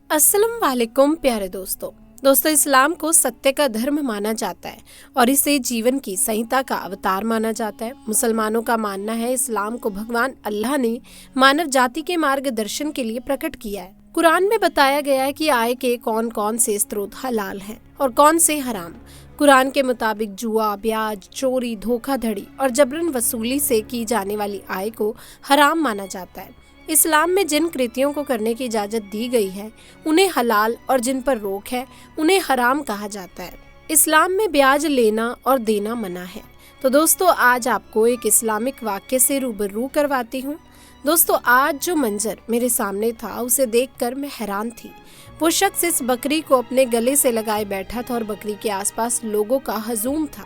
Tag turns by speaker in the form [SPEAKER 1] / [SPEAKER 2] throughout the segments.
[SPEAKER 1] अस्सलाम वालेकुम प्यारे दोस्तों, इस्लाम को सत्य का धर्म माना जाता है और इसे जीवन की संहिता का अवतार माना जाता है। मुसलमानों का मानना है इस्लाम को भगवान अल्लाह ने मानव जाति के मार्गदर्शन के लिए प्रकट किया है। कुरान में बताया गया है कि आय के कौन कौन से स्रोत हलाल हैं और कौन से हराम। कुरान के मुताबिक जुआ, ब्याज, चोरी, धोखाधड़ी और जबरन वसूली से की जाने वाली आय को हराम माना जाता है। इस्लाम में जिन कृतियों को करने की इजाज़त दी गई है उन्हें हलाल और जिन पर रोक है उन्हें हराम कहा जाता है। इस्लाम में ब्याज लेना और देना मना है। तो दोस्तों, आज आपको एक इस्लामिक वाक्य से रूबरू करवाती हूँ। दोस्तों, आज जो मंजर मेरे सामने था उसे देखकर मैं हैरान थी। वो शख्स इस बकरी को अपने गले से लगाए बैठा था और बकरी के आसपास लोगों का हजूम था।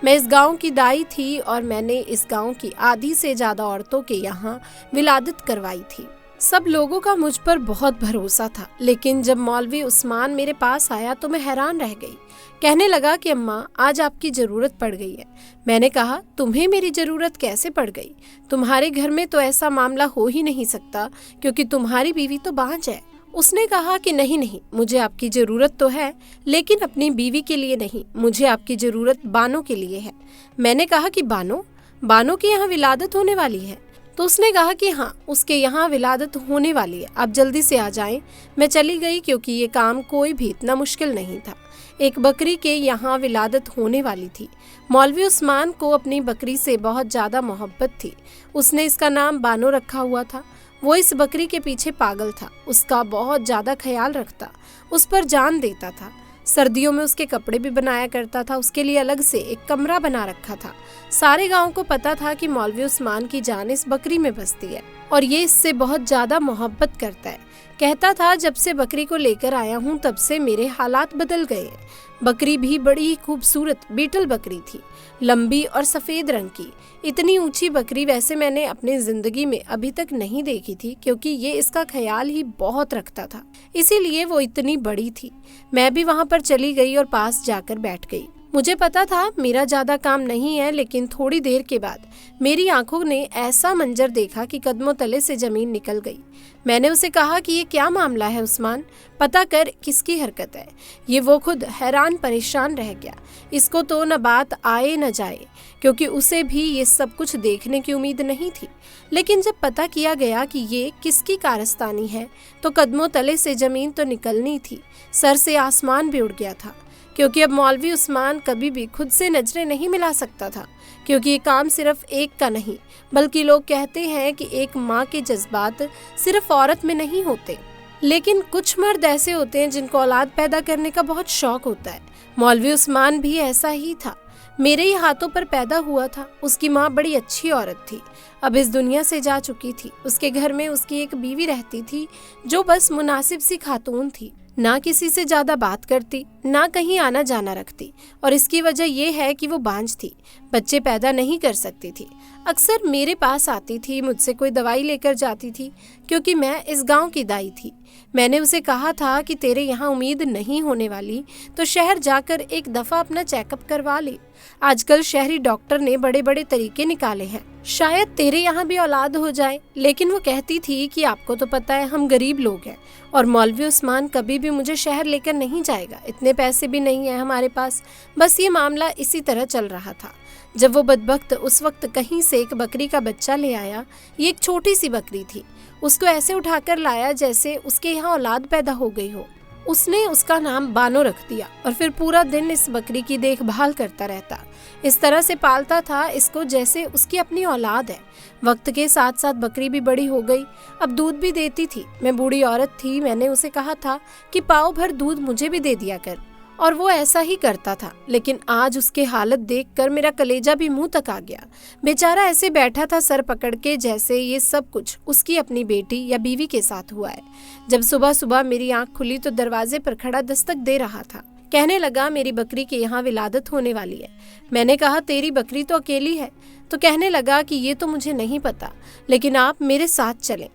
[SPEAKER 1] मैं इस गांव की दाई थी और मैंने इस गांव की आधी से ज्यादा औरतों के यहाँ विलादत करवाई थी। सब लोगों का मुझ पर बहुत भरोसा था, लेकिन जब मौलवी उस्मान मेरे पास आया तो मैं हैरान रह गई। कहने लगा कि अम्मा, आज आपकी जरूरत पड़ गई है। मैंने कहा, तुम्हें मेरी जरूरत कैसे पड़ गई? तुम्हारे घर में तो ऐसा मामला हो ही नहीं सकता, क्योंकि तुम्हारी बीवी तो बांझ है। उसने कहा कि नहीं, मुझे आपकी ज़रूरत तो है, लेकिन अपनी बीवी के लिए नहीं, मुझे आपकी ज़रूरत बानो के लिए है। मैंने कहा कि बानो के यहाँ विलादत होने वाली है। तो उसने कहा कि हाँ, उसके यहाँ विलादत होने वाली है, आप जल्दी से आ जाएं। मैं चली गई, क्योंकि ये काम कोई भी इतना मुश्किल नहीं था। एक बकरी के यहाँ विलादत होने वाली थी। मौलवी उस्मान को अपनी बकरी से बहुत ज़्यादा मोहब्बत थी। उसने इसका नाम बानो रखा हुआ था। वो इस बकरी के पीछे पागल था, उसका बहुत ज़्यादा ख्याल रखता, उस पर जान देता था। सर्दियों में उसके कपड़े भी बनाया करता था। उसके लिए अलग से एक कमरा बना रखा था। सारे गांव को पता था कि मौलवी उस्मान की जान इस बकरी में बसती है और ये इससे बहुत ज़्यादा मोहब्बत करता है। कहता था, जब से बकरी को लेकर आया हूँ तब से मेरे हालात बदल गए हैं। बकरी भी बड़ी ही खूबसूरत बीटल बकरी थी, लंबी और सफ़ेद रंग की। इतनी ऊंची बकरी वैसे मैंने अपनी ज़िंदगी में अभी तक नहीं देखी थी, क्योंकि ये इसका ख्याल ही बहुत रखता था, इसीलिए वो इतनी बड़ी थी। मैं भी वहाँ पर चली गई और पास जाकर बैठ गई। मुझे पता था मेरा ज़्यादा काम नहीं है, लेकिन थोड़ी देर के बाद मेरी आंखों ने ऐसा मंजर देखा कि कदमों तले से ज़मीन निकल गई। मैंने उसे कहा कि ये क्या मामला है उस्मान, पता कर किसकी हरकत है। ये वो खुद हैरान परेशान रह गया। इसको तो न बात आए न जाए, क्योंकि उसे भी ये सब कुछ देखने की उम्मीद नहीं थी। लेकिन जब पता किया गया कि ये किसकी कारस्तानी है तो कदमों तले से ज़मीन तो निकलनी थी, सर से आसमान भी उड़ गया था। क्योंकि अब मौलवी उस्मान कभी भी खुद से नजरें नहीं मिला सकता था, क्योंकि ये काम सिर्फ एक का नहीं, बल्कि लोग कहते हैं कि एक माँ के जज्बात सिर्फ औरत में नहीं होते, लेकिन कुछ मर्द ऐसे होते हैं जिनको औलाद पैदा करने का बहुत शौक होता है। मौलवी उस्मान भी ऐसा ही था। मेरे ही हाथों पर पैदा हुआ था। उसकी माँ बड़ी अच्छी औरत थी, अब इस दुनिया से जा चुकी थी। उसके घर में उसकी एक बीवी रहती थी जो बस मुनासिब सी खातून थी, ना किसी से ज्यादा बात करती, ना कहीं आना जाना रखती, और इसकी वजह यह है कि वो बांझ थी, बच्चे पैदा नहीं कर सकती थी। अक्सर मेरे पास आती थी, मुझसे कोई दवाई लेकर जाती थी, क्योंकि मैं इस गांव की दाई थी। मैंने उसे कहा था कि तेरे यहाँ उम्मीद नहीं होने वाली तो शहर जाकर एक दफ़ा अपना चेकअप करवा ले। आजकल शहरी डॉक्टर ने बड़े बड़े तरीके निकाले हैं, शायद तेरे यहाँ भी औलाद हो जाए। लेकिन वो कहती थी कि आपको तो पता है हम गरीब लोग हैं और मौलवी उस्मान कभी भी मुझे शहर लेकर नहीं जाएगा, इतने पैसे भी नहीं है हमारे पास। बस ये मामला इसी तरह चल रहा था। जब वो बदबख्त उस वक्त कहीं से एक बकरी का बच्चा ले आया, ये एक छोटी सी बकरी थी, उसको ऐसे उठाकर लाया जैसे उसके यहाँ औलाद पैदा हो गई हो। उसने उसका नाम बानो रख दिया और फिर पूरा दिन इस बकरी की देखभाल करता रहता। इस तरह से पालता था इसको जैसे उसकी अपनी औलाद है। वक्त के साथ साथ बकरी भी बड़ी हो गई, अब दूध भी देती थी। मैं बूढ़ी औरत थी, मैंने उसे कहा था कि पाव भर दूध मुझे भी दे दिया कर, और वो ऐसा ही करता था। लेकिन आज उसके हालत देखकर मेरा कलेजा भी मुंह तक आ गया। बेचारा ऐसे बैठा था सर पकड़ के, जैसे ये सब कुछ उसकी अपनी बेटी या बीवी के साथ हुआ है। जब सुबह सुबह मेरी आंख खुली तो दरवाजे पर खड़ा दस्तक दे रहा था। कहने लगा, मेरी बकरी के यहाँ विलादत होने वाली है। मैंने कहा, तेरी बकरी तो अकेली है। तो कहने लगा कि ये तो मुझे नहीं पता, लेकिन आप मेरे साथ चलें,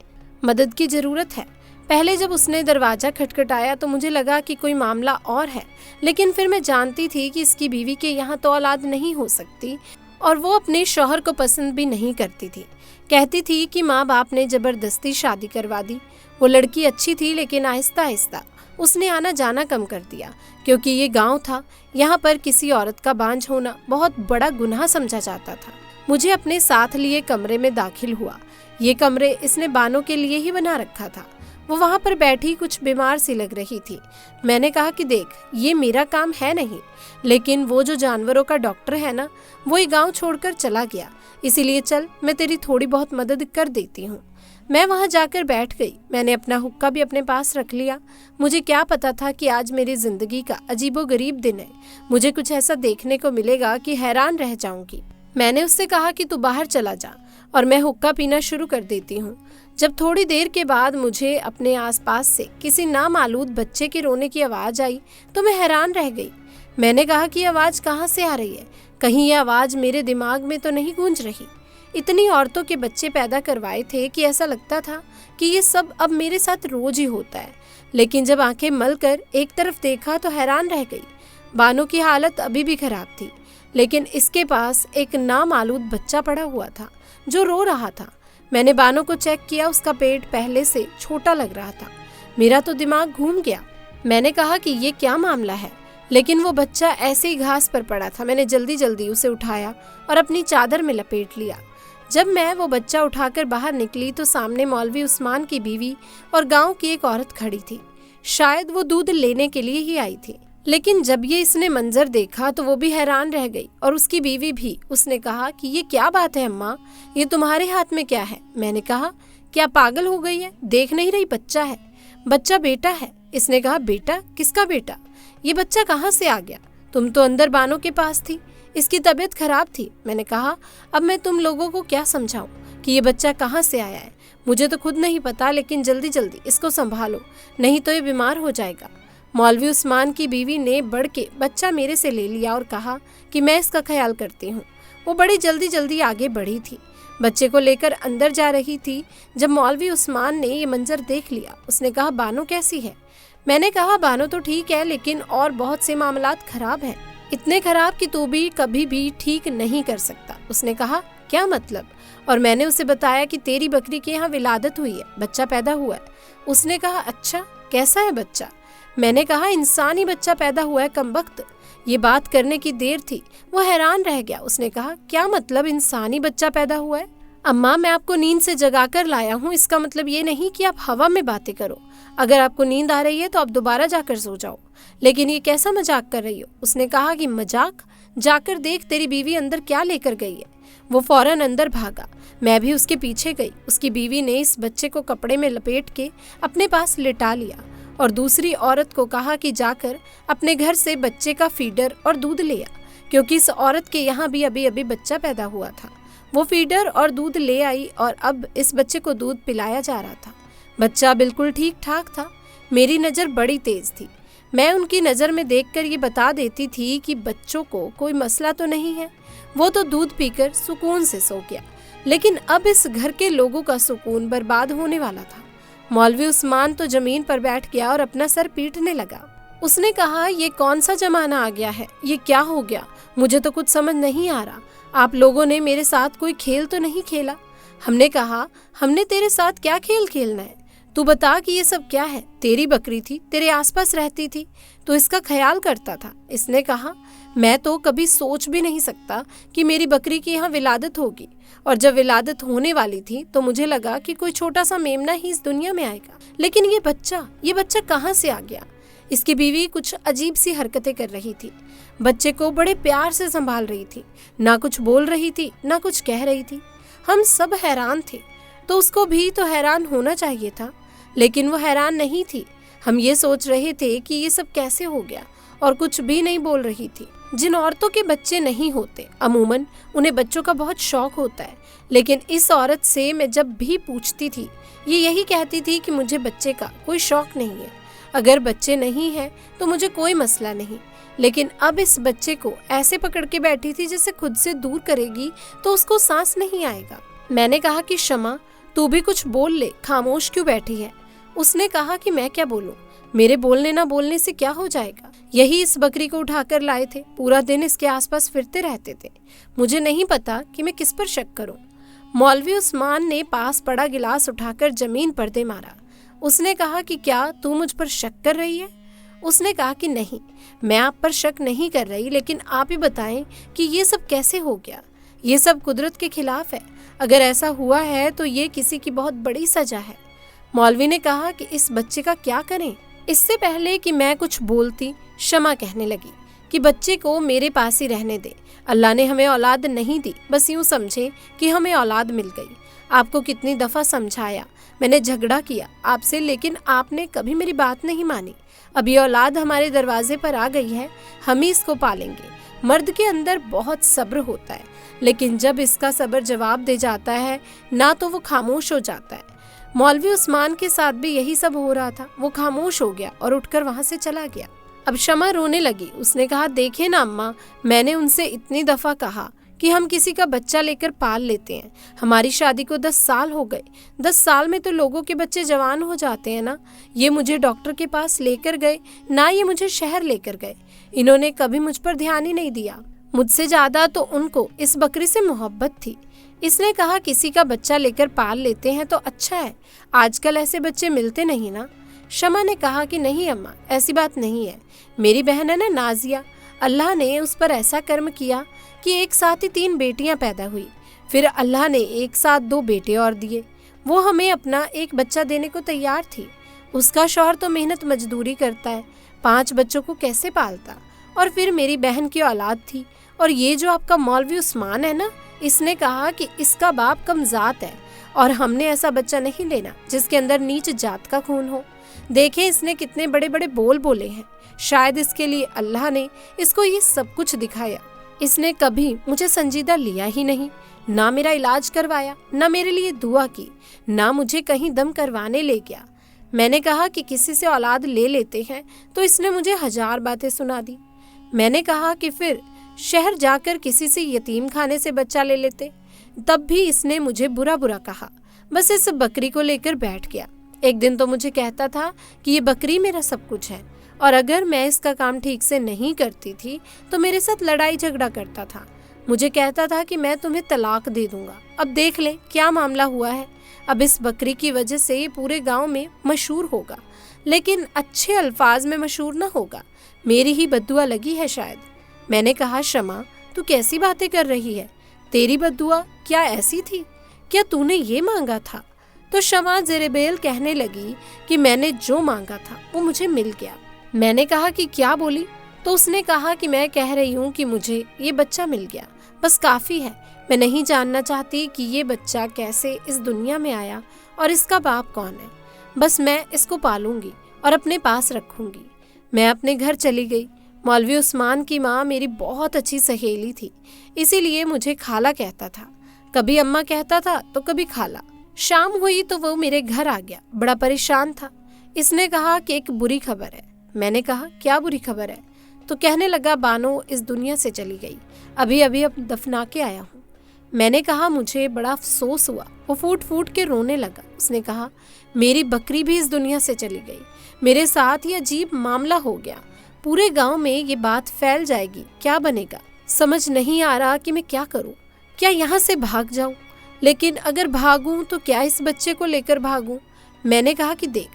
[SPEAKER 1] मदद की ज़रूरत है। पहले जब उसने दरवाज़ा खटखटाया तो मुझे लगा कि कोई मामला और है, लेकिन फिर मैं जानती थी कि इसकी बीवी के यहाँ तो औलाद नहीं हो सकती और वो अपने शौहर को पसंद भी नहीं करती थी। कहती थी कि माँ बाप ने ज़बरदस्ती शादी करवा दी। वो लड़की अच्छी थी, लेकिन आहिस्ता आहिस्ता उसने आना जाना कम कर दिया, क्योंकि ये गांव था। यहाँ पर किसी औरत का बांझ होना बहुत बड़ा गुनाह समझा जाता था। मुझे अपने साथ लिए कमरे में दाखिल हुआ। ये कमरे इसने बानो के लिए ही बना रखा था। वो वहाँ पर बैठी कुछ बीमार सी लग रही थी। मैंने कहा कि देख, ये मेरा काम है नहीं, लेकिन वो जो जानवरों का डॉक्टर है ना, वो ये गांव छोड़कर चला गया, इसीलिए चल मैं तेरी थोड़ी बहुत मदद कर देती हूँ। मैं वहाँ जाकर बैठ गई। मैंने अपना हुक्का भी अपने पास रख लिया। मुझे क्या पता था कि आज मेरी जिंदगी का अजीबोगरीब दिन है। मुझे कुछ ऐसा देखने को मिलेगा कि हैरान रह जाऊंगी। मैंने उससे कहा कि तू बाहर चला जा और मैं हुक्का पीना शुरू कर देती हूँ। जब थोड़ी देर के बाद मुझे अपने आसपास से किसी नामालूद बच्चे के रोने की आवाज़ आई तो मैं हैरान रह गई। मैंने कहा कि आवाज़ कहाँ से आ रही है? कहीं ये आवाज़ मेरे दिमाग में तो नहीं गूंज रही? इतनी औरतों के बच्चे पैदा करवाए थे कि ऐसा लगता था कि ये सब अब मेरे साथ रोज ही होता है। लेकिन जब आंखें मलकर एक तरफ देखा तो हैरान रह गई। बानो की हालत अभी भी खराब थी, लेकिन इसके पास एक नामालूद बच्चा पड़ा हुआ था जो रो रहा था। मैंने बानो को चेक किया। उसका पेट पहले से छोटा लग रहा था। मेरा तो दिमाग घूम गया। मैंने कहा कि ये क्या मामला है, लेकिन वो बच्चा ऐसे ही घास पर पड़ा था। मैंने जल्दी जल्दी उसे उठाया और अपनी चादर में लपेट लिया। जब मैं वो बच्चा उठाकर बाहर निकली तो सामने मौलवी उस्मान की बीवी और गांव की एक औरत खड़ी थी। शायद वो दूध लेने के लिए ही आई थी, लेकिन जब ये इसने मंजर देखा तो वो भी हैरान रह गई और उसकी बीवी भी। उसने कहा कि ये क्या बात है अम्मा, ये तुम्हारे हाथ में क्या है? मैंने कहा, क्या पागल हो गई है? देख नहीं रही बच्चा है, बच्चा बेटा है। इसने कहा, बेटा? किसका बेटा? ये बच्चा कहाँ से आ गया? तुम तो अंदर बानो के पास थी, इसकी तबीयत खराब थी। मैंने कहा, अब मैं तुम लोगों को क्या समझाऊं कि ये बच्चा कहाँ से आया है? मुझे तो खुद नहीं पता, लेकिन जल्दी जल्दी इसको संभालो, नहीं तो ये बीमार हो जाएगा। मौलवी उस्मान की बीवी ने बढ़ के बच्चा मेरे से ले लिया और कहा कि मैं इसका ख्याल करती हूँ। वो बड़ी जल्दी जल्दी आगे बढ़ी थी, बच्चे को लेकर अंदर जा रही थी। जब मौलवी उस्मान ने ये मंजर देख लिया, उसने कहा, बानो कैसी है? मैंने कहा, बानो तो ठीक है, लेकिन और बहुत से मामलात खराब हैं, इतने खराब कि तू भी कभी भी ठीक नहीं कर सकता। उसने कहा, क्या मतलब? और मैंने उसे बताया कि तेरी बकरी के यहाँ विलादत हुई है, बच्चा पैदा हुआ है। उसने कहा, अच्छा, कैसा है बच्चा? मैंने कहा, इंसानी बच्चा पैदा हुआ है कमबख्त। ये बात करने की देर थी, वो हैरान रह गया। उसने कहा, क्या मतलब इंसानी बच्चा पैदा हुआ है? अम्मा, मैं आपको नींद से जगाकर लाया हूँ, इसका मतलब ये नहीं कि आप हवा में बातें करो। अगर आपको नींद आ रही है तो आप दोबारा जाकर सो जाओ, लेकिन ये कैसा मजाक कर रही हो? उसने कहा कि मजाक? जाकर देख तेरी बीवी अंदर क्या लेकर गई है। वो फौरन अंदर भागा। मैं भी उसके पीछे गई। उसकी बीवी ने इस बच्चे को कपड़े में लपेट के अपने पास लिटा लिया और दूसरी औरत को कहा कि जाकर अपने घर से बच्चे का फीडर और दूध ले आ, क्योंकि इस औरत के यहाँ भी अभी अभी बच्चा पैदा हुआ था। वो फीडर और दूध ले आई और अब इस बच्चे को दूध पिलाया जा रहा था। बच्चा बिल्कुल ठीक ठाक था। मेरी नज़र बड़ी तेज थी। मैं उनकी नज़र में देखकर ये बता देती थी कि बच्चों को कोई मसला तो नहीं है। वो तो दूध पीकर सुकून से सो गया, लेकिन अब इस घर के लोगों का सुकून बर्बाद होने वाला था। मौलवी उस्मान तो जमीन पर बैठ गया और अपना सर पीटने लगा। उसने कहा, ये कौन सा जमाना आ गया है? ये क्या हो गया? मुझे तो कुछ समझ नहीं आ रहा। आप लोगों ने मेरे साथ कोई खेल तो नहीं खेला? हमने कहा, हमने तेरे साथ क्या खेल खेलना है? तू बता कि ये सब क्या है? तेरी बकरी थी, तेरे आसपास रहती थी, तो इसका ख्याल करता था। इसने कहा, मैं तो कभी सोच भी नहीं सकता कि मेरी बकरी की यहाँ विलादत होगी, और जब विलादत होने वाली थी तो मुझे लगा कि कोई छोटा सा मेमना ही इस दुनिया में आएगा, लेकिन ये बच्चा कहाँ से आ गया? इसकी बीवी कुछ अजीब सी हरकतें कर रही थी, बच्चे को बड़े प्यार से संभाल रही थी, ना कुछ बोल रही थी ना कुछ कह रही थी। हम सब हैरान थे, तो उसको भी तो हैरान होना चाहिए था, लेकिन वो हैरान नहीं थी। हम ये सोच रहे थे कि ये सब कैसे हो गया, और कुछ भी नहीं बोल रही थी। जिन औरतों के बच्चे नहीं होते, अमूमन उन्हें बच्चों का बहुत शौक होता है, लेकिन इस औरत से मैं जब भी पूछती थी ये यही कहती थी कि मुझे बच्चे का कोई शौक नहीं है। अगर बच्चे नहीं हैं तो मुझे कोई मसला नहीं, लेकिन अब इस बच्चे को ऐसे पकड़ के बैठी थी जैसे खुद से दूर करेगी तो उसको सांस नहीं आएगा। मैंने कहा कि शमा, तू भी कुछ बोल ले, खामोश क्यों बैठी है? उसने कहा कि मैं क्या बोलूं, मेरे बोलने ना बोलने से क्या हो जाएगा? यही इस बकरी को उठाकर लाए थे, पूरा दिन इसके आसपास फिरते रहते थे। मुझे नहीं पता कि मैं किस पर शक करूं। मौलवी उस्मान ने पास पड़ा गिलास उठाकर जमीन पर दे मारा। उसने कहा कि क्या तू मुझ पर शक कर रही है? उसने कहा कि नहीं, मैं आप पर शक नहीं कर रही, लेकिन आप ही बताएं कि ये सब कैसे हो गया। ये सब कुदरत के खिलाफ है। अगर ऐसा हुआ है तो ये किसी की बहुत बड़ी सजा है। मौलवी ने कहा कि इस बच्चे का क्या करें? इससे पहले कि मैं कुछ बोलती, शमा कहने लगी कि बच्चे को मेरे पास ही रहने दे। अल्लाह ने हमें औलाद नहीं दी, बस यूं समझे कि हमें औलाद मिल गई। आपको कितनी दफ़ा समझाया, मैंने झगड़ा किया आपसे, लेकिन आपने कभी मेरी बात नहीं मानी। अब ये औलाद हमारे दरवाजे पर आ गई है, हम ही इसको पालेंगे। मर्द के अंदर बहुत सब्र होता है, लेकिन जब इसका सब्र जवाब दे जाता है ना तो वो खामोश हो जाता है। मौलवी उस्मान के साथ भी यही सब हो रहा था। वो खामोश हो गया और उठकर वहां से चला गया। अब शमा रोने लगी। उसने कहा, देखे ना अम्मा, मैंने उनसे इतनी दफ़ा कहा कि हम किसी का बच्चा लेकर पाल लेते हैं। हमारी शादी को 10 साल हो गए। 10 साल में तो लोगों के बच्चे जवान हो जाते हैं ना। ये मुझे डॉक्टर के पास लेकर गए, ना ये मुझे शहर लेकर गए। इन्होंने कभी मुझ पर ध्यान ही नहीं दिया। मुझसे ज़्यादा तो उनको इस बकरी से मोहब्बत थी। इसने कहा, किसी का बच्चा लेकर पाल लेते हैं तो अच्छा है, आजकल ऐसे बच्चे मिलते नहीं ना। शमा ने कहा कि नहीं अम्मा, ऐसी बात नहीं है। मेरी बहन है ना नाजिया, अल्लाह ने उस पर ऐसा कर्म किया कि एक साथ ही 3 बेटियां पैदा हुई। फिर अल्लाह ने एक साथ 2 बेटे और दिए। वो हमें अपना एक बच्चा देने को तैयार थी। उसका शौहर तो मेहनत मजदूरी करता है, 5 बच्चों को कैसे पालता। और फिर मेरी बहन की औलाद थी। और ये जो आपका मौलवी उस्मान है ना, इसने कहा कि इसका बाप कमजात है और हमने ऐसा बच्चा नहीं लेना जिसके अंदर नीच जात का खून हो। देखें इसने कितने बड़े बड़े बोल बोले हैं। शायद इसके लिए अल्लाह ने इसको ये सब कुछ दिखाया। इसने कभी मुझे संजीदा लिया ही नहीं, ना मेरा इलाज करवाया, ना मेरे लिए दुआ की, ना मुझे कहीं दम करवाने ले गया। मैंने कहा कि किसी से औलाद ले लेते हैं तो इसने मुझे 1000 बातें सुना दी। मैंने कहा कि फिर शहर जाकर किसी से यतीम खाने से बच्चा ले लेते, तब भी इसने मुझे बुरा बुरा कहा। बस इस बकरी को लेकर बैठ गया। एक दिन तो मुझे कहता था कि ये बकरी मेरा सब कुछ है, और अगर मैं इसका काम ठीक से नहीं करती थी तो मेरे साथ लड़ाई झगड़ा करता था। मुझे कहता था कि मैं तुम्हें तलाक दे दूंगा। अब देख ले क्या मामला हुआ है। अब इस बकरी की वजह से ये पूरे गांव में मशहूर होगा, लेकिन अच्छे अल्फाज में मशहूर ना होगा। मेरी ही बद्दुआ लगी है शायद। मैंने कहा, शमा तू कैसी बातें कर रही है? तेरी बद्दुआ क्या ऐसी थी? क्या तूने ये मांगा था? तो शमा जेरेबेल कहने लगी कि मैंने जो मांगा था वो मुझे मिल गया। मैंने कहा कि क्या बोली? तो उसने कहा कि मैं कह रही हूँ कि मुझे ये बच्चा मिल गया, बस काफ़ी है। मैं नहीं जानना चाहती कि ये बच्चा कैसे इस दुनिया में आया और इसका बाप कौन है। बस मैं इसको पालूंगी और अपने पास रखूंगी। मैं अपने घर चली गई। मौलवी उस्मान की माँ मेरी बहुत अच्छी सहेली थी, इसीलिए मुझे खाला कहता था। कभी अम्मा कहता था तो कभी खाला। शाम हुई तो वो मेरे घर आ गया, बड़ा परेशान था। इसने कहा कि एक बुरी खबर है। मैंने कहा, क्या बुरी खबर है? तो कहने लगा, बानो इस दुनिया से चली गई, अभी अभी अब दफना के आया हूँ। मैंने कहा, मुझे बड़ा अफसोस हुआ। वो फूट फूट के रोने लगा। उसने कहा, मेरी बकरी भी इस दुनिया से चली गई। मेरे साथ ये अजीब मामला हो गया। पूरे गांव में ये बात फैल जाएगी, क्या बनेगा? समझ नहीं आ रहा कि मैं क्या करूं। क्या यहाँ से भाग जाऊं? लेकिन अगर भागूं तो क्या इस बच्चे को लेकर भागूं? मैंने कहा कि देख,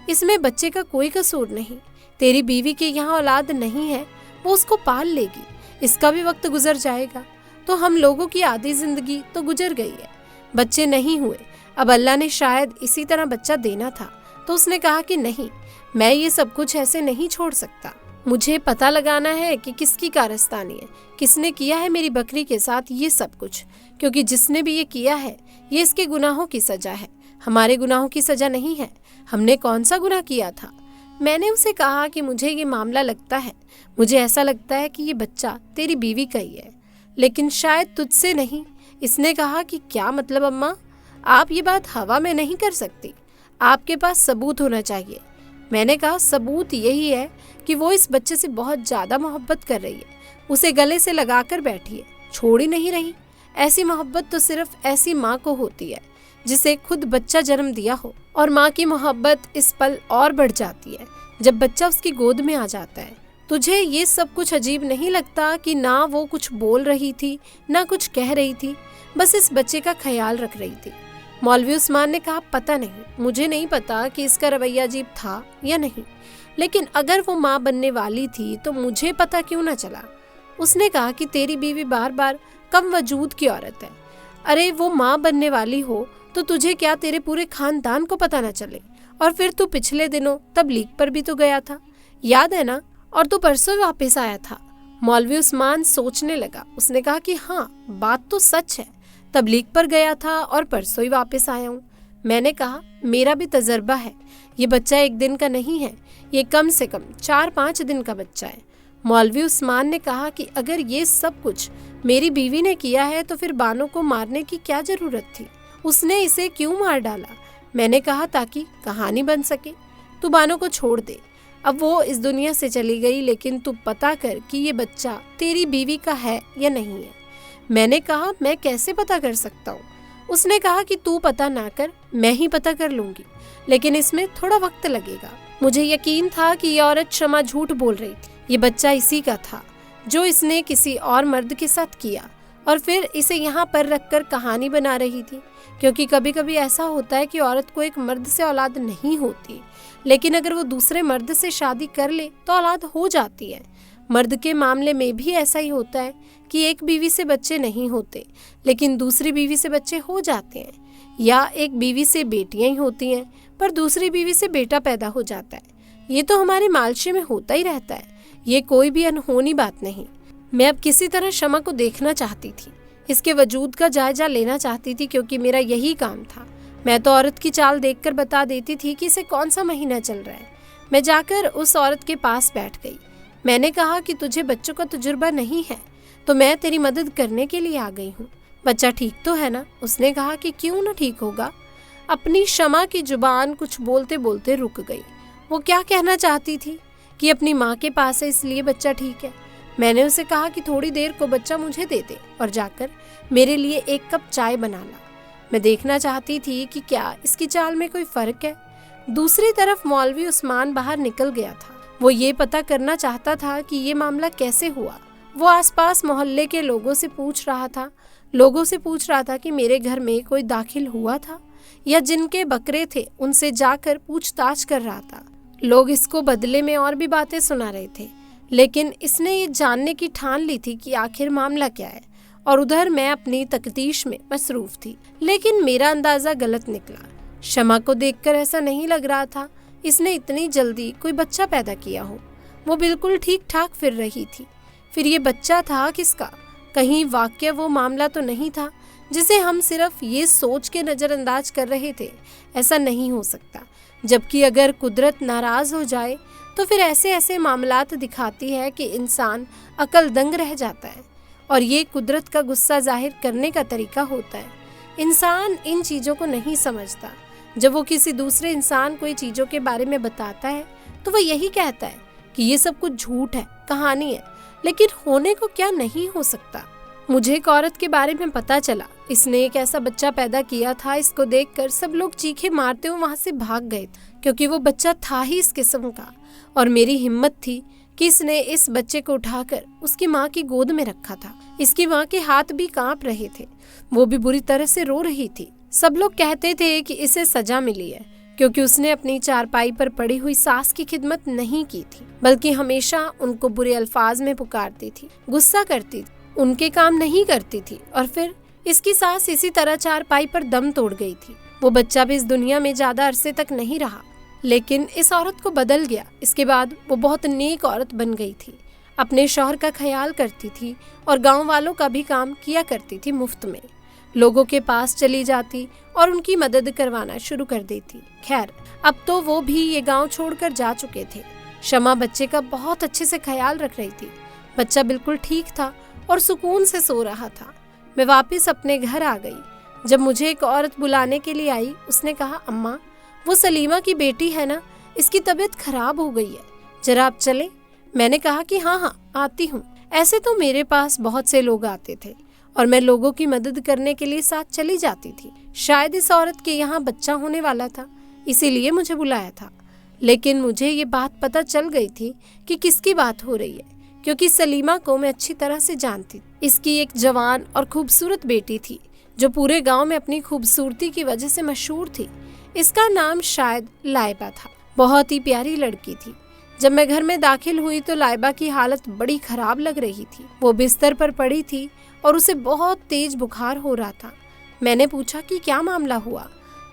[SPEAKER 1] इसमें बच्चे का कोई कसूर नहीं। तेरी बीवी के यहाँ औलाद नहीं है, वो उसको पाल लेगी। इसका भी वक्त गुजर जाएगा। तो हम लोगों की आधी जिंदगी तो गुजर गई है, बच्चे नहीं हुए। अब अल्लाह ने शायद इसी तरह बच्चा देना था। तो उसने कहा कि नहीं, मैं ये सब कुछ ऐसे नहीं छोड़ सकता। मुझे पता लगाना है कि किसकी कारस्तानी है, किसने किया है मेरी बकरी के साथ ये सब कुछ। क्योंकि जिसने भी ये किया है, ये इसके गुनाहों की सजा है, हमारे गुनाहों की सजा नहीं है। हमने कौन सा गुनाह किया था? मैंने उसे कहा कि मुझे ये मामला लगता है, मुझे ऐसा लगता है कि ये बच्चा तेरी बीवी का ही है, लेकिन शायद तुझसे नहीं। इसने कहा कि क्या मतलब अम्मा? आप ये बात हवा में नहीं कर सकती, आपके पास सबूत होना चाहिए। मैंने कहा, सबूत यही है कि वो इस बच्चे से बहुत ज़्यादा मोहब्बत कर रही है, उसे गले से लगाकर बैठी है, छोड़ ही नहीं रही। ऐसी मोहब्बत तो सिर्फ ऐसी माँ को होती है जिसे खुद बच्चा जन्म दिया हो, और माँ की मोहब्बत इस पल और बढ़ जाती है जब बच्चा उसकी गोद में आ जाता है। तुझे ये सब कुछ अजीब नहीं लगता कि ना वो कुछ बोल रही थी, ना कुछ कह रही थी, बस इस बच्चे का ख्याल रख रही थी। मौलवी उस्मान ने कहा, पता नहीं, मुझे नहीं पता कि इसका रवैया अजीब था या नहीं, लेकिन अगर वो माँ बनने वाली थी तो मुझे पता क्यों ना चला। उसने कहा कि तेरी बीवी बार बार कम वजूद की औरत है। अरे वो माँ बनने वाली हो तो तुझे क्या तेरे पूरे खानदान को पता ना चले? और फिर तू पिछले दिनों तबलीग पर भी तो गया था, याद है ना? और तू परसों वापस आया था। मौलवी उस्मान सोचने लगा। उसने कहा कि हाँ, बात तो सच है, तबलीग पर गया था और परसों ही वापस आया हूँ। मैंने कहा, मेरा भी तजर्बा है, ये बच्चा एक दिन का नहीं है, ये कम से कम 4-5 दिन का बच्चा है। मौलवी उस्मान ने कहा कि अगर ये सब कुछ मेरी बीवी ने किया है तो फिर बानो को मारने की क्या जरूरत थी? उसने इसे क्यों मार डाला? मैंने कहा, ताकि कहानी बन सके। तू बानो को छोड़ दे, अब वो इस दुनिया से चली गई, लेकिन तू पता कर कि ये बच्चा तेरी बीवी का है या नहीं है। मैंने कहा, मैं कैसे पता कर सकता हूँ? उसने कहा कि तू पता ना कर, मैं ही पता कर लूंगी, लेकिन इसमें थोड़ा वक्त लगेगा। मुझे यकीन था कि ये औरत शमा झूठ बोल रही थी। ये बच्चा इसी का था जो इसने किसी और मर्द के साथ किया और फिर इसे यहाँ पर रखकर कहानी बना रही थी। क्योंकि कभी कभी ऐसा होता है कि औरत को एक मर्द से औलाद नहीं होती, लेकिन अगर वो दूसरे मर्द से शादी कर ले तो औलाद हो जाती है। मर्द के मामले में भी ऐसा ही होता है कि एक बीवी से बच्चे नहीं होते, लेकिन दूसरी बीवी से बच्चे हो जाते हैं, या एक बीवी से बेटियां ही होती हैं पर दूसरी बीवी से बेटा पैदा हो जाता है। ये तो हमारे मालशे में होता ही रहता है, ये कोई भी अनहोनी बात नहीं। मैं अब किसी तरह शमा को देखना चाहती थी, इसके वजूद का जायजा लेना चाहती थी, क्योंकि मेरा यही काम था। मैं तो औरत की चाल देखकर बता देती थी कि इसे कौन सा महीना चल रहा है। मैं जाकर उस औरत के पास बैठ गई। मैंने कहा कि तुझे बच्चों का तजुर्बा नहीं है, तो मैं तेरी मदद करने के लिए आ गई हूँ। बच्चा ठीक तो है ना? उसने कहा कि क्यों ना ठीक होगा। अपनी शमा की जुबान कुछ बोलते बोलते रुक गई। वो क्या कहना चाहती थी? कि अपनी माँ के पास है इसलिए बच्चा ठीक है। मैंने उसे कहा कि थोड़ी देर को बच्चा मुझे दे दे और जाकर मेरे लिए 1 कप चाय बना ला। मैं देखना चाहती थी कि क्या इसकी चाल में कोई फर्क है। दूसरी तरफ मौलवी उस्मान बाहर निकल गया था। वो ये पता करना चाहता था कि ये मामला कैसे हुआ। वो आसपास मोहल्ले के लोगों से पूछ रहा था कि मेरे घर में कोई दाखिल हुआ था, या जिनके बकरे थे उनसे जाकर पूछताछ कर रहा था। लोग इसको बदले में और भी बातें सुना रहे थे, लेकिन इसने ये जानने की ठान ली थी कि आखिर मामला क्या है, और उधर मैं अपनी तफ्तीश में मसरूफ थी। लेकिन मेरा अंदाजा गलत निकला। शमा को देखकर ऐसा नहीं लग रहा था इसने इतनी जल्दी कोई बच्चा पैदा किया हो। वो बिल्कुल ठीक ठाक फिर रही थी। फिर ये बच्चा था किसका? कहीं वाकई वो मामला तो नहीं था जिसे हम सिर्फ ये सोच के नज़रअंदाज कर रहे थे? ऐसा नहीं हो सकता। जबकि अगर कुदरत नाराज़ हो जाए तो फिर ऐसे ऐसे मामलात दिखाती है कि इंसान अकल दंग रह जाता है, और ये कुदरत का गुस्सा जाहिर करने का तरीका होता है। इंसान इन चीज़ों को नहीं समझता। जब वो किसी दूसरे इंसान को ये चीज़ों के बारे में बताता है तो वह यही कहता है कि ये सब कुछ झूठ है, कहानी है, लेकिन होने को क्या नहीं हो सकता। मुझे एक औरत के बारे में पता चला, इसने एक ऐसा बच्चा पैदा किया था। इसको देखकर सब लोग चीखे मारते हुए वहां से भाग गए, क्योंकि वो बच्चा था ही इस किस्म का। और मेरी हिम्मत थी कि इसने इस बच्चे को उठाकर उसकी माँ की गोद में रखा था। इसकी माँ के हाथ भी कांप रहे थे, वो भी बुरी तरह से रो रही थी। सब लोग कहते थे कि इसे सजा मिली है, क्योंकि उसने अपनी चारपाई पर पड़ी हुई सास की खिदमत नहीं की थी, बल्कि हमेशा उनको बुरे अल्फाज में पुकारती थी, गुस्सा करती थी, उनके काम नहीं करती थी। और फिर इसकी सास इसी तरह चारपाई पर दम तोड़ गई थी। वो बच्चा भी इस दुनिया में ज्यादा अरसे तक नहीं रहा, लेकिन इस औरत को बदल गया। इसके बाद वो बहुत नेक औरत बन गई थी, अपने शौहर का ख्याल करती थी और गांव वालों का भी काम किया करती थी मुफ्त में। लोगों के पास चली जाती और उनकी मदद करवाना शुरू कर देती। खैर, अब तो वो भी ये गांव छोड़कर जा चुके थे। शमा बच्चे का बहुत अच्छे से ख्याल रख रही थी। बच्चा बिल्कुल ठीक था और सुकून से सो रहा था। मैं वापस अपने घर आ गई। जब मुझे एक औरत बुलाने के लिए आई, उसने कहा, अम्मा, वो सलीमा की बेटी है ना, इसकी तबीयत खराब हो गई है, जरा आप चले। मैंने कहा कि हाँ, आती हूँ। ऐसे तो मेरे पास बहुत से लोग आते थे और मैं लोगों की मदद करने के लिए साथ चली जाती थी। शायद इस औरत के यहाँ बच्चा होने वाला था, इसीलिए मुझे बुलाया था। लेकिन मुझे ये बात पता चल गई थी कि किसकी बात हो रही है, क्योंकि सलीमा को मैं अच्छी तरह से जानती थी। इसकी एक जवान और खूबसूरत बेटी थी जो पूरे गांव में अपनी खूबसूरती की वजह से मशहूर थी। इसका नाम शायद लाइबा था। बहुत ही प्यारी लड़की थी। जब मैं घर में दाखिल हुई तो लाइबा की हालत बड़ी खराब लग रही थी। वो बिस्तर पर पड़ी थी और उसे बहुत तेज बुखार हो रहा था। मैंने पूछा कि क्या मामला हुआ,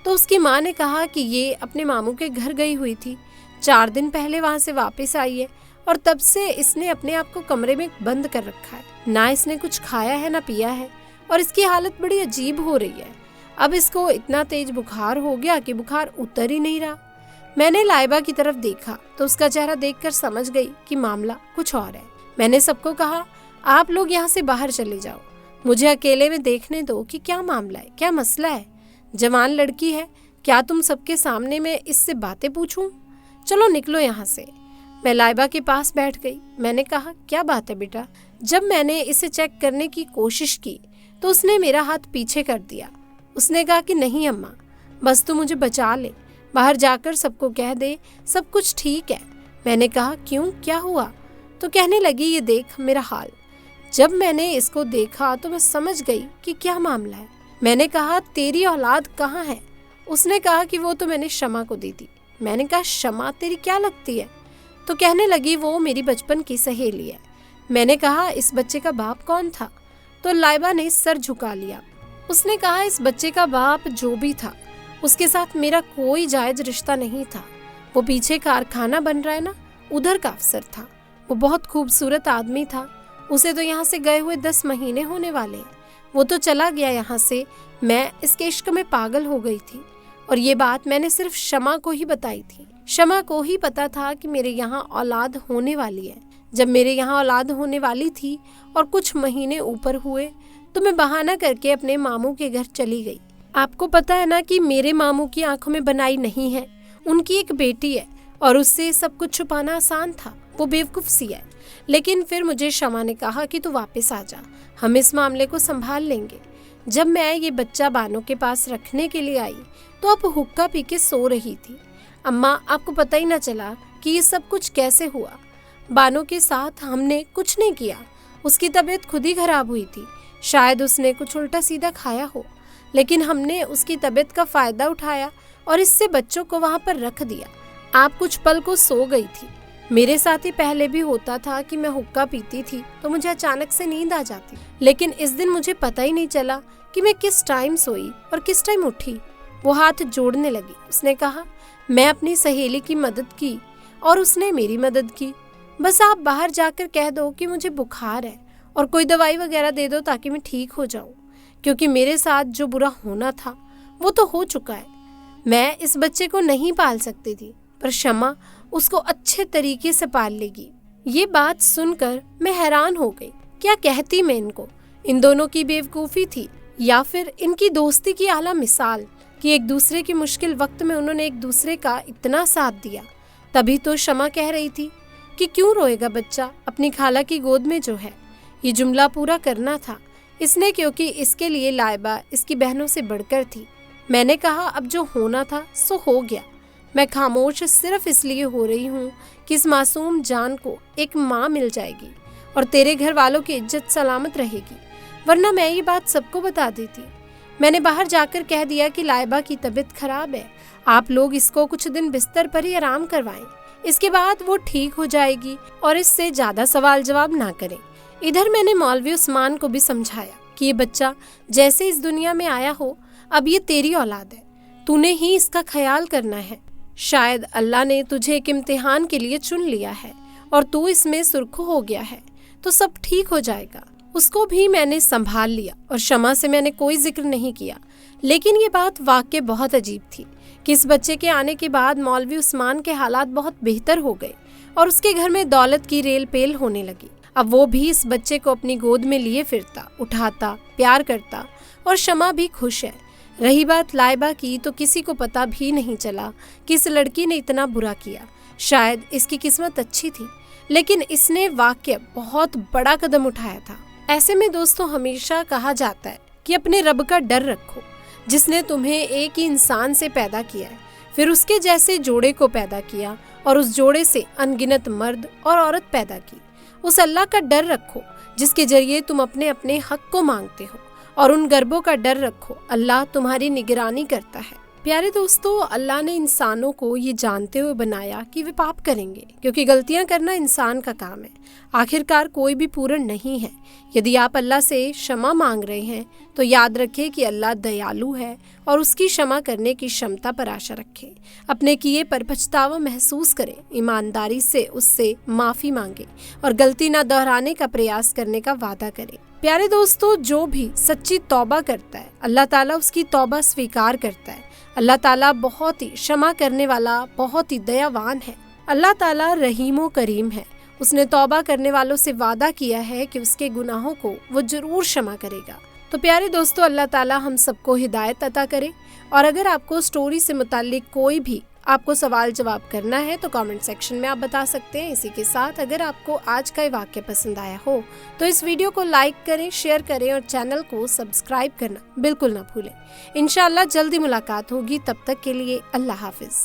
[SPEAKER 1] तो उसकी माँ ने कहा कि ये अपने मामू के घर गई हुई थी, 4 दिन पहले वहाँ से वापस आई है और तब से इसने अपने आप को कमरे में बंद कर रखा है। ना इसने कुछ खाया है ना पिया है और इसकी हालत बड़ी अजीब हो रही है। अब इसको इतना तेज बुखार हो गया कि बुखार उतर ही नहीं रहा। मैंने लाइबा की तरफ देखा तो उसका चेहरा देखकर समझ गई कि मामला कुछ और है। मैंने सबको कहा, आप लोग यहाँ से बाहर चले जाओ, मुझे अकेले में देखने दो कि क्या मामला है, क्या मसला है। जवान लड़की है, क्या तुम सबके सामने मैं इससे बातें पूछूं? चलो निकलो यहाँ से। मैं लाइबा के पास बैठ गई। मैंने कहा, क्या बात है बेटा? जब मैंने इसे चेक करने की कोशिश की तो उसने मेरा हाथ पीछे कर दिया। उसने कहा कि नहीं अम्मा, बस तू मुझे बचा ले, बाहर जाकर सबको कह दे सब कुछ ठीक है। मैंने कहा, क्यों, क्या हुआ? तो कहने लगी, ये देख मेरा हाल। जब मैंने इसको देखा तो मैं समझ गई कि क्या मामला है। मैंने कहा, तेरी औलाद कहाँ है? उसने कहा कि वो तो मैंने शमा को दी थी। मैंने कहा, शमा तेरी क्या लगती है? तो कहने लगी, वो मेरी बचपन की सहेली है। मैंने कहा, इस बच्चे का बाप कौन था? तो लाइबा ने सर झुका लिया। उसने कहा, इस बच्चे का बाप जो भी था उसके साथ मेरा कोई जायज रिश्ता नहीं था। वो पीछे कारखाना बन रहा है ना, उधर का अफसर था। वो बहुत खूबसूरत आदमी था। उसे तो यहाँ से गए हुए 10 महीने होने वाले हैं। वो तो चला गया यहाँ से। मैं इसके इश्क में पागल हो गई थी और ये बात मैंने सिर्फ शमा को ही बताई थी। शमा को ही पता था कि मेरे यहाँ औलाद होने वाली है। जब मेरे यहाँ औलाद होने वाली थी और कुछ महीने ऊपर हुए तो मैं बहाना करके अपने मामू के घर चली गई। आपको पता है ना कि मेरे मामू की आंखों में बनाई नहीं है। उनकी एक बेटी है और उससे सब कुछ छुपाना आसान था। वो बेवकूफ सी है। लेकिन फिर मुझे शमा ने कहा कि तू वापस आ जा, हम इस मामले को संभाल लेंगे। जब मैं ये बच्चा बानो के पास रखने के लिए आई तो अब हुक्का पी के सो रही थी। अम्मा, आपको पता ही ना चला कि ये सब कुछ कैसे हुआ। बानो के साथ हमने कुछ नहीं किया। उसकी तबीयत खुद ही खराब हुई थी। शायद उसने कुछ उल्टा सीधा खाया हो, लेकिन हमने उसकी तबीयत का फायदा उठाया और इससे बच्चों को वहां पर रख दिया। आप कुछ पल को सो गई थी। मेरे साथ ही पहले भी होता था कि मैं हुक्का पीती थी तो मुझे अचानक से नींद आ जाती, लेकिन इस दिन मुझे पता ही नहीं चला कि मैं किस टाइम सोई और किस टाइम उठी। वो हाथ जोड़ने लगी। उसने कहा, मैं अपनी सहेली की मदद की और उसने मेरी मदद की। बस आप बाहर जाकर कह दो कि मुझे बुखार है और कोई दवाई वगैरह दे दो ताकि मैं ठीक हो जाऊं, क्योंकि मेरे साथ जो बुरा होना था वो तो हो चुका है। मैं इस बच्चे को नहीं पाल सकती थी, पर शमा उसको अच्छे तरीके से पाल लेगी। ये बात सुनकर मैं हैरान हो गई। क्या कहती मैं इनको? इन दोनों की बेवकूफ़ी थी या फिर इनकी दोस्ती की आला मिसाल कि एक दूसरे की मुश्किल वक्त में उन्होंने एक दूसरे का इतना साथ दिया। तभी तो शमा कह रही थी कि क्यों रोएगा बच्चा अपनी खाला की गोद में जो है। ये जुमला पूरा करना था इसने, क्योंकि इसके लिए लाइबा इसकी बहनों से बढ़कर थी। मैंने कहा, अब जो होना था सो हो गया। मैं खामोश सिर्फ इसलिए हो रही हूँ कि इस मासूम जान को एक माँ मिल जाएगी और तेरे घर वालों की इज्जत सलामत रहेगी, वरना मैं ये बात सबको बता देती। मैंने बाहर जाकर कह दिया कि लाइबा की तबीयत खराब है, आप लोग इसको कुछ दिन बिस्तर पर ही आराम करवाएं, इसके बाद वो ठीक हो जाएगी और इससे ज्यादा सवाल जवाब ना करें। इधर मैंने मौलवी उस्मान को भी समझाया कि ये बच्चा जैसे इस दुनिया में आया हो, अब ये तेरी औलाद है, तूने ही इसका ख्याल करना है। शायद अल्लाह ने तुझे एक इम्तिहान के लिए चुन लिया है और तू इसमें सुर्ख हो गया है तो सब ठीक हो जाएगा। उसको भी मैंने संभाल लिया और शमा से मैंने कोई जिक्र नहीं किया। लेकिन ये बात वाकई बहुत अजीब थी कि इस बच्चे के आने के बाद मौलवी उस्मान के हालात बहुत बेहतर हो गए और उसके घर में दौलत की रेल पेल होने लगी। अब वो भी इस बच्चे को अपनी गोद में लिए फिरता, उठाता, प्यार करता और शमा भी खुश है। रही बात लाइबा की, तो किसी को पता भी नहीं चला कि इस लड़की ने इतना बुरा किया। शायद इसकी किस्मत अच्छी थी, लेकिन इसने वाकई बहुत बड़ा कदम उठाया था। ऐसे में दोस्तों हमेशा कहा जाता है कि अपने रब का डर रखो, जिसने तुम्हें एक ही इंसान से पैदा किया है, फिर उसके जैसे जोड़े को पैदा किया और उस जोड़े से अनगिनत मर्द और औरत पैदा की। उस अल्लाह का डर रखो जिसके जरिए तुम अपने अपने हक को मांगते हो और उन गर्भों का डर रखो, अल्लाह तुम्हारी निगरानी करता है। प्यारे दोस्तों, अल्लाह ने इंसानों को ये जानते हुए बनाया कि वे पाप करेंगे, क्योंकि गलतियां करना इंसान का काम है। आखिरकार कोई भी पूर्ण नहीं है। यदि आप अल्लाह से क्षमा मांग रहे हैं तो याद रखें कि अल्लाह दयालु है और उसकी क्षमा करने की क्षमता पर आशा रखें। अपने किए पर पछतावा महसूस करें, ईमानदारी से उससे माफ़ी मांगें और गलती न दोहराने का प्रयास करने का वादा करें। प्यारे दोस्तों, जो भी सच्ची तौबा करता है अल्लाह ताला उसकी तौबा स्वीकार करता है। अल्लाह ताला बहुत ही क्षमा करने वाला, बहुत ही दयावान है। अल्लाह ताला रहीम व करीम है। उसने तौबा करने वालों से वादा किया है कि उसके गुनाहों को वो जरूर क्षमा करेगा। तो प्यारे दोस्तों, अल्लाह ताला हम सबको हिदायत अता करे। और अगर आपको स्टोरी से मुताल्लिक कोई भी आपको सवाल जवाब करना है तो कमेंट सेक्शन में आप बता सकते हैं। इसी के साथ अगर आपको आज का ये वाक्य पसंद आया हो तो इस वीडियो को लाइक करें, शेयर करें और चैनल को सब्सक्राइब करना बिल्कुल ना भूलें। इंशाअल्लाह जल्दी मुलाकात होगी, तब तक के लिए अल्लाह हाफिज।